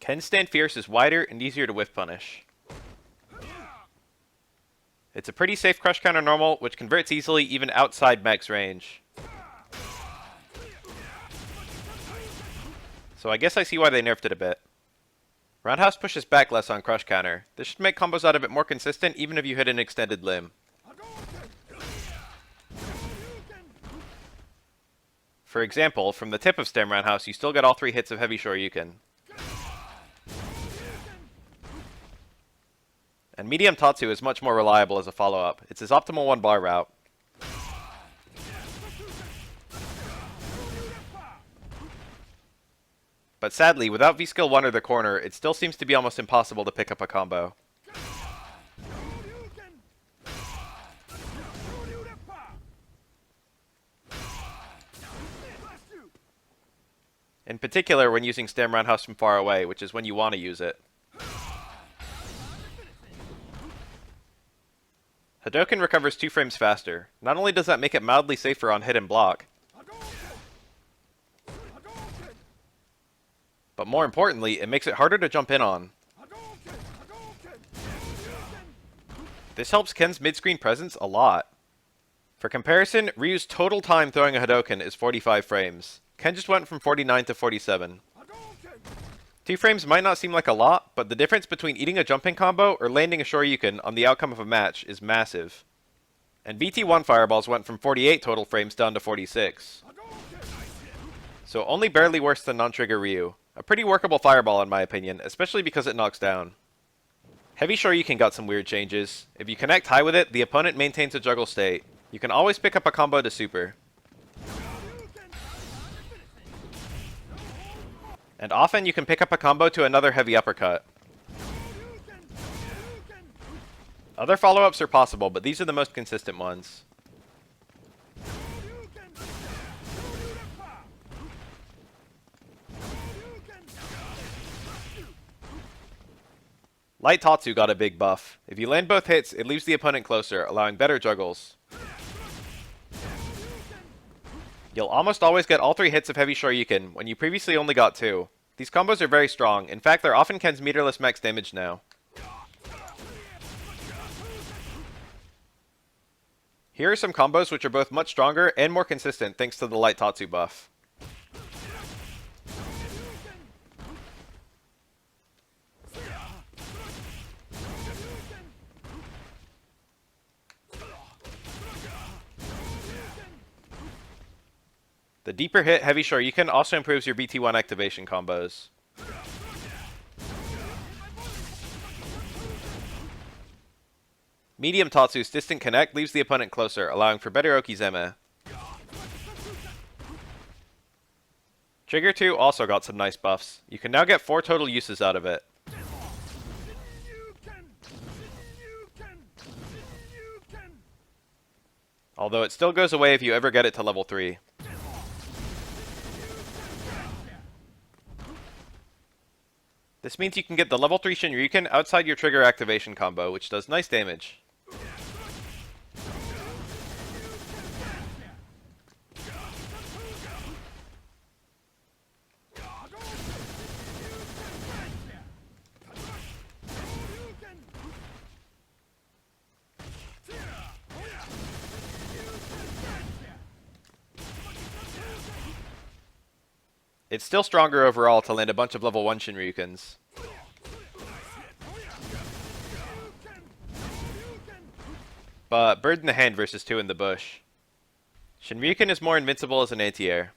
Ken's Stand Fierce is wider and easier to whiff punish. It's a pretty safe crush counter normal, which converts easily even outside max range. So I guess I see why they nerfed it a bit. Roundhouse pushes back less on crush counter. This should make combos out of it more consistent even if you hit an extended limb. For example, from the tip of stem roundhouse, you still get all 3 hits of heavy shoryuken. And medium tatsu is much more reliable as a follow-up. It's his optimal 1-bar route. But sadly, without V-Skill 1 or the corner, it still seems to be almost impossible to pick up a combo. In particular, when using stem roundhouse from far away, which is when you want to use it. Hadoken recovers 2 frames faster. Not only does that make it mildly safer on hit and block, but more importantly, it makes it harder to jump in on. This helps Ken's mid-screen presence a lot. For comparison, Ryu's total time throwing a Hadoken is 45 frames. Ken just went from 49 to 47. 2 frames might not seem like a lot, but the difference between eating a jumping combo or landing a shoryuken on the outcome of a match is massive. And VT1 fireballs went from 48 total frames down to 46. So only barely worse than non-trigger Ryu. A pretty workable fireball in my opinion, especially because it knocks down. Heavy shoryuken got some weird changes. If you connect high with it, the opponent maintains a juggle state. You can always pick up a combo to super. And often you can pick up a combo to another heavy uppercut. Other follow-ups are possible, but these are the most consistent ones. Light Tatsu got a big buff. If you land both hits, it leaves the opponent closer, allowing better juggles. You'll almost always get all 3 hits of heavy shoryuken when you previously only got 2. These combos are very strong. In fact, they're often Ken's meterless max damage now. Here are some combos which are both much stronger and more consistent thanks to the Light Tatsu buff. The deeper hit heavy shoryuken also improves your VT1 activation combos. Medium Tatsu's distant connect leaves the opponent closer, allowing for better okizeme. Trigger 2 also got some nice buffs. You can now get 4 total uses out of it. Although it still goes away if you ever get it to level 3. This means you can get the level 3 Shinryuken outside your trigger activation combo, which does nice damage. It's still stronger overall to land a bunch of level 1 Shinryukens. But bird in the hand versus 2 in the bush. Shinryuken is more invincible as an anti-air.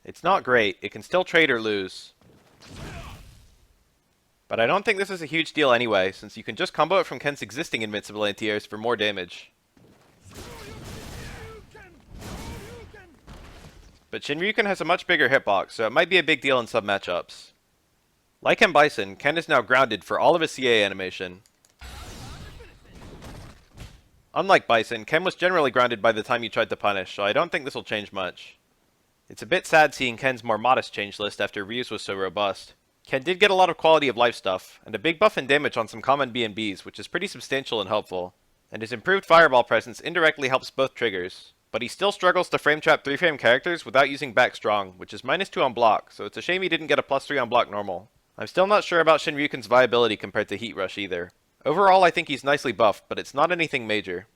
It's not great, it can still trade or lose. But I don't think this is a huge deal anyway, since you can just combo it from Ken's existing invincible anti-airs for more damage. But Shinryuken has a much bigger hitbox, so it might be a big deal in some matchups. Like in Bison, Ken is now grounded for all of his CA animation. Unlike Bison, Ken was generally grounded by the time you tried to punish, so I don't think this will change much. It's a bit sad seeing Ken's more modest change list after Ryu's was so robust. Ken did get a lot of quality of life stuff, and a big buff in damage on some common B&Bs, which is pretty substantial and helpful. And his improved fireball presence indirectly helps both triggers. But he still struggles to frame trap 3-frame characters without using back strong, which is -2 on block, so it's a shame he didn't get a +3 on block normal. I'm still not sure about Shinryuken's viability compared to Heat Rush either. Overall, I think he's nicely buffed, but it's not anything major.